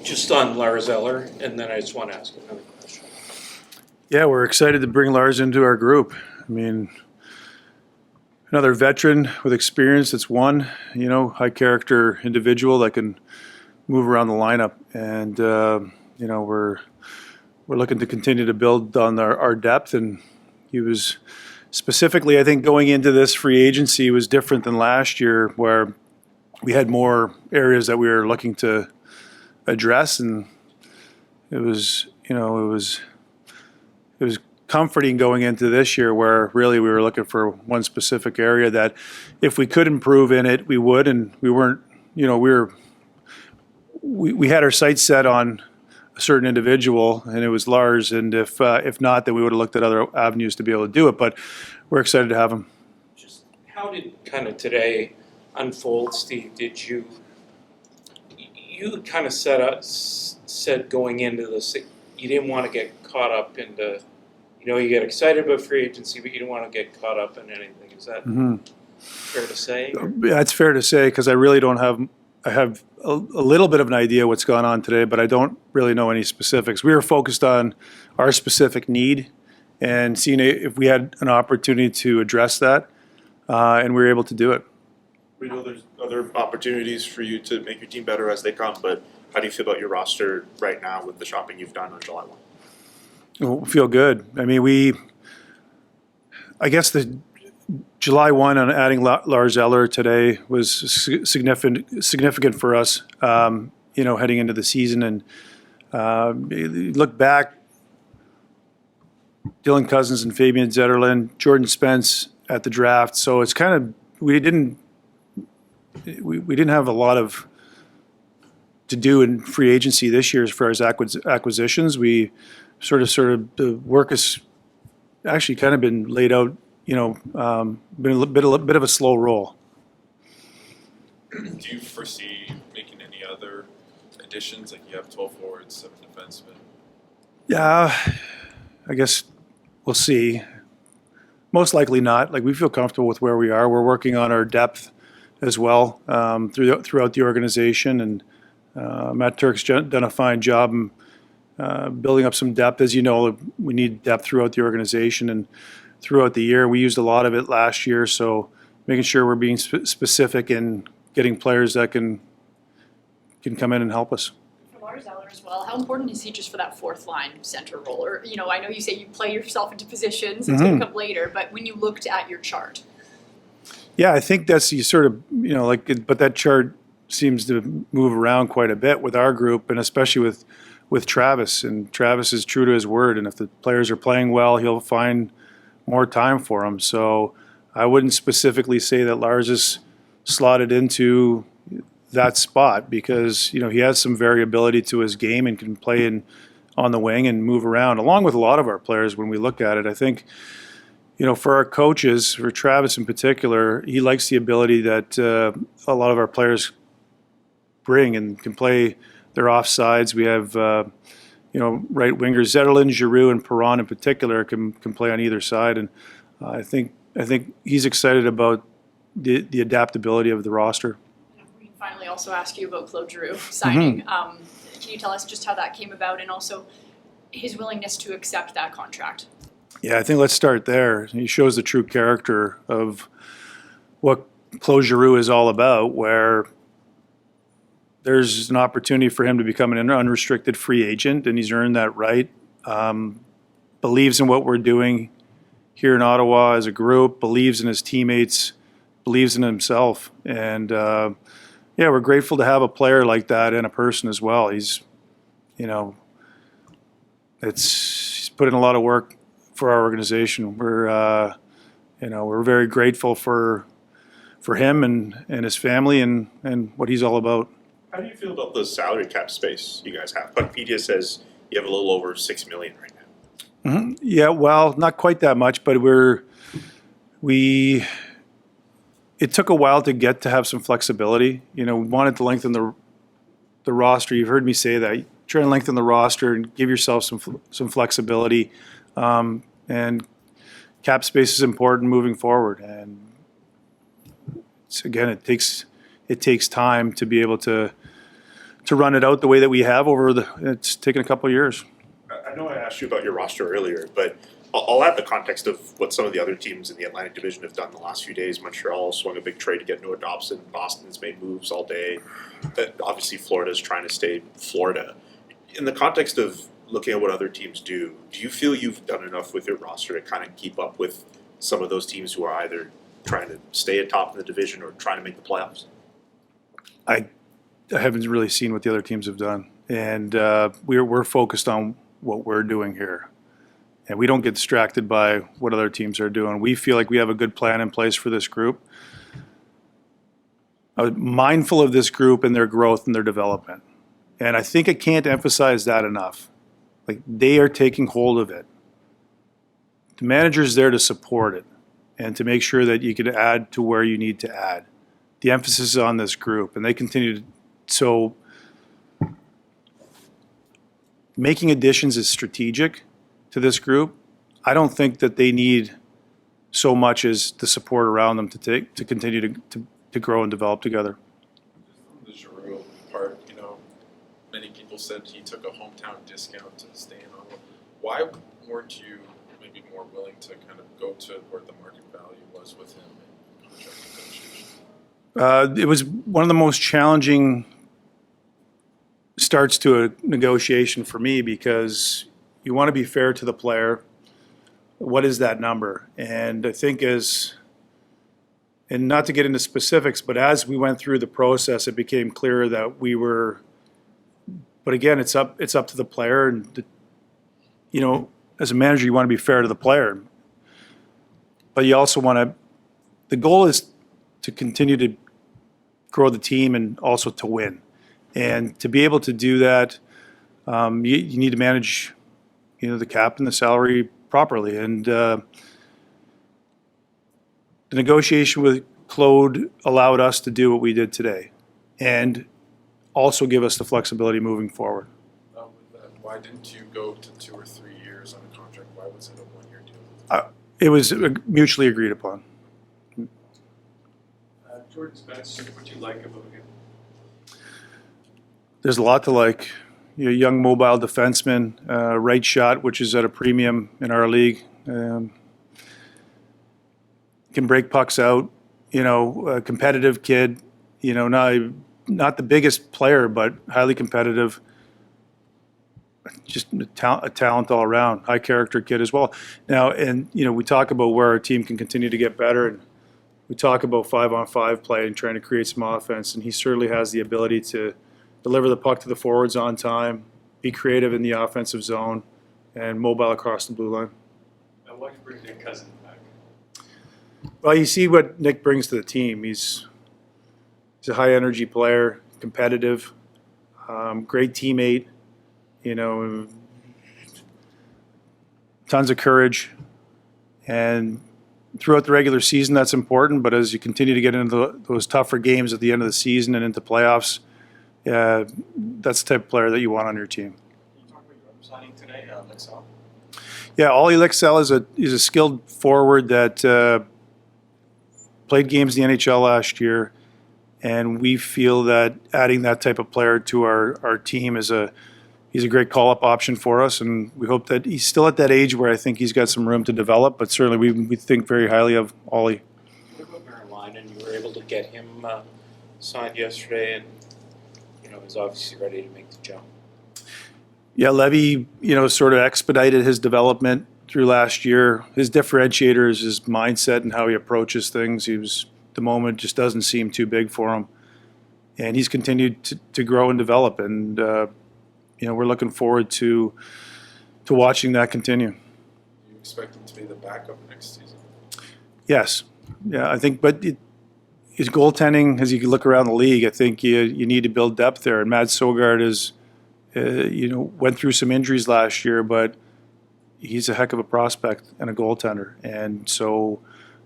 Just on Lars Eller, and then I just want to ask another question. Yeah, we're excited to bring Lars into our group. I mean, another veteran with experience that's high character individual that can move around the lineup. And, we're looking to continue to build on our depth. And he was specifically, I think, going into this free agency was different than last year, where we had more areas that we were looking to address. And it was comforting going into this year, where really we were looking for one specific area that if we could improve in it, we would. And we weren't, we had our sights set on a certain individual, and it was Lars. And if not, then we would have looked at other avenues to be able to do it. But we're excited to have him. Just how did kind of today unfold, Steve? Did you kind of said going into this, you didn't want to get caught up into, you get excited about free agency, but you didn't want to get caught up in anything. Is that fair to say? Yeah, it's fair to say, because I really don't have. I have a little bit of an idea what's gone on today, but I don't really know any specifics. We were focused on our specific need and seeing if we had an opportunity to address that, and we were able to do it. We know there's other opportunities for you to make your team better as they come, but how do you feel about your roster right now with the shopping you've done on July 1? Well, we feel good. I mean, I guess the July 1 on adding Lars Eller today was significant for us, heading into the season. And look back, Dylan Cousins and Fabian Zetterlund, Jordan Spence at the draft. So it's kind of, we didn't have a lot of to do in free agency this year as far as acquisitions. We sort of the work has actually kind of been laid out. Been a bit of a slow roll. Do you foresee making any other additions? Like you have 12 forwards, 7 defensemen. Yeah, I guess we'll see. Most likely not. Like, we feel comfortable with where we are. We're working on our depth as well throughout the organization, and Matt Turk's done a fine job building up some depth. As you know, we need depth throughout the organization and throughout the year. We used a lot of it last year, so making sure we're being specific in getting players that can come in and help us. For Lars Eller as well, how important is he just for that fourth line center role? Or, I know you say you play yourself into positions, it's going to come later, but when you looked at your chart. Yeah, I think that's you sort of, but that chart seems to move around quite a bit with our group, and especially with Travis. And Travis is true to his word, and if the players are playing well, he'll find more time for them. So I wouldn't specifically say that Lars is slotted into that spot, because he has some variability to his game and can play on the wing and move around, along with a lot of our players. When we look at it, I think for our coaches, for Travis in particular, he likes the ability that a lot of our players bring and can play their offsides. We have right wingers, Zetterlund, Giroux, and Perron in particular can play on either side, and I think he's excited about the adaptability of the roster. We can finally also ask you about Claude Giroux signing. Can you tell us just how that came about, and also his willingness to accept that contract? Yeah, I think let's start there. He shows the true character of what Claude Giroux is all about, where there's an opportunity for him to become an unrestricted free agent, and he's earned that right. Believes in what we're doing here in Ottawa as a group, believes in his teammates, believes in himself. And, we're grateful to have a player like that and a person as well. He's put in a lot of work for our organization. We're very grateful for him and his family and what he's all about. How do you feel about the salary cap space you guys have? Puckpedia says you have a little over $6 million right now. Mm-hmm. Yeah, well, not quite that much, but it took a while to get to have some flexibility. We wanted to lengthen the roster. You've heard me say that. Try and lengthen the roster and give yourself some flexibility. And cap space is important moving forward. And again, it takes time to be able to run it out the way that we have it's taken a couple of years. I know I asked you about your roster earlier, but I'll add the context of what some of the other teams in the Atlantic Division have done the last few days. Montreal swung a big trade to get Noah Dobson. Boston's made moves all day. Obviously, Florida's trying to stay Florida. In the context of looking at what other teams do you feel you've done enough with your roster to kind of keep up with some of those teams who are either trying to stay atop in the division or trying to make the playoffs? I haven't really seen what the other teams have done, and we're focused on what we're doing here, and we don't get distracted by what other teams are doing. We feel like we have a good plan in place for this group. I'm mindful of this group and their growth and their development, and I think I can't emphasize that enough. Like, they are taking hold of it. The manager's there to support it and to make sure that you can add to where you need to add. The emphasis is on this group, and they continue to. So making additions is strategic to this group. I don't think that they need so much as the support around them to continue to grow and develop together. The Giroux part, many people said he took a hometown discount to stay in Ottawa. Why weren't you maybe more willing to kind of go to where the market value was with him in contract negotiation? It was one of the most challenging starts to a negotiation for me, because you want to be fair to the player. What is that number? And I think and not to get into specifics, but as we went through the process, it became clear that we were. But again, it's up to the player, and as a manager, you want to be fair to the player, but you also want to. The goal is to continue to grow the team and also to win, and to be able to do that, you need to manage, the cap and the salary properly. And the negotiation with Claude allowed us to do what we did today, and also give us the flexibility moving forward. With that, why didn't you go to 2 or 3 years on a contract? Why was it a 1-year deal? It was mutually agreed upon. Jordan Spence, what do you like about him? There's a lot to like. Young mobile defenseman, right shot, which is at a premium in our league. Can break pucks out. A competitive kid. Not the biggest player, but highly competitive. Just a talent all around. High character kid as well. Now, and we talk about where our team can continue to get better, and we talk about 5-on-5 play and trying to create some offense, and he certainly has the ability to deliver the puck to the forwards on time, be creative in the offensive zone, and mobile across the blue line. And why do you bring Nick Cousin back? Well, you see what Nick brings to the team. He's a high energy player, competitive, great teammate, tons of courage. And throughout the regular season, that's important. But as you continue to get into those tougher games at the end of the season and into playoffs, that's the type of player that you want on your team. Can you talk about your signing today, Lexell? Yeah, Ollie Lexell is a skilled forward that played games in the NHL last year, and we feel that adding that type of player to our team he's a great call-up option for us, and we hope that he's still at that age where I think he's got some room to develop, but certainly we think very highly of Ollie. What about Meriläinen? You were able to get him signed yesterday, and he's obviously ready to make the jump. Yeah, Levy, sort of expedited his development through last year. His differentiator is his mindset and how he approaches things. The moment just doesn't seem too big for him, and he's continued to grow and develop. And we're looking forward to watching that continue. Do you expect him to be the backup next season? Yes, yeah, I think, but his goaltending, as you look around the league, I think you need to build depth there. And Matt Sogard is, went through some injuries last year, but he's a heck of a prospect and a goaltender. And so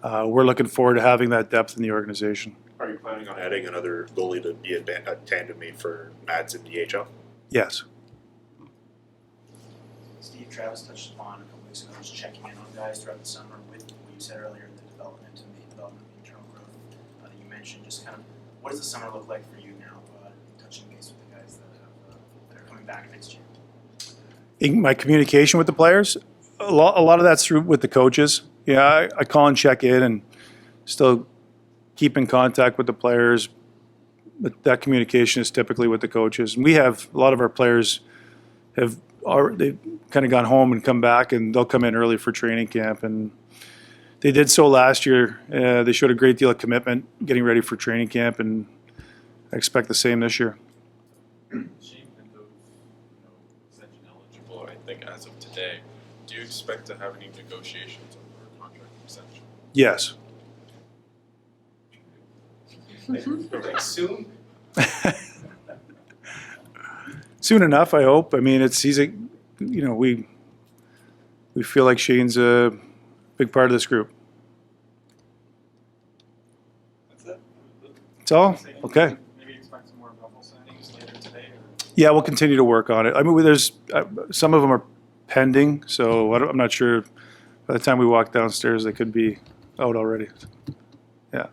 we're looking forward to having that depth in the organization. Are you planning on adding another goalie to be a tandem mate for Mads in the AHL? Yes. Steve, Travis touched upon a couple weeks ago, just checking in on guys throughout the summer with what you said earlier, the development and the development of internal growth that you mentioned. Just kind of, what does the summer look like for you now, touching base with the guys that back next year? In my communication with the players, a lot of that's through with the coaches. Yeah, I call and check in and still keep in contact with the players. But that communication is typically with the coaches. And we have a lot of our players they've kind of gone home and come back, and they'll come in early for training camp. And they did so last year. They showed a great deal of commitment getting ready for training camp, and I expect the same this year. Shane Pinto, extension eligible, I think, as of today. Do you expect to have any negotiations over a contract extension? Yes. Like soon? Soon enough, I hope. I mean, we feel like Shane's a big part of this group. That's it? That's all? Okay. Maybe expect some more bubble signings later today or? Yeah, we'll continue to work on it. I mean, there's some of them are pending, so I'm not sure. By the time we walk downstairs, they could be out already. Yeah.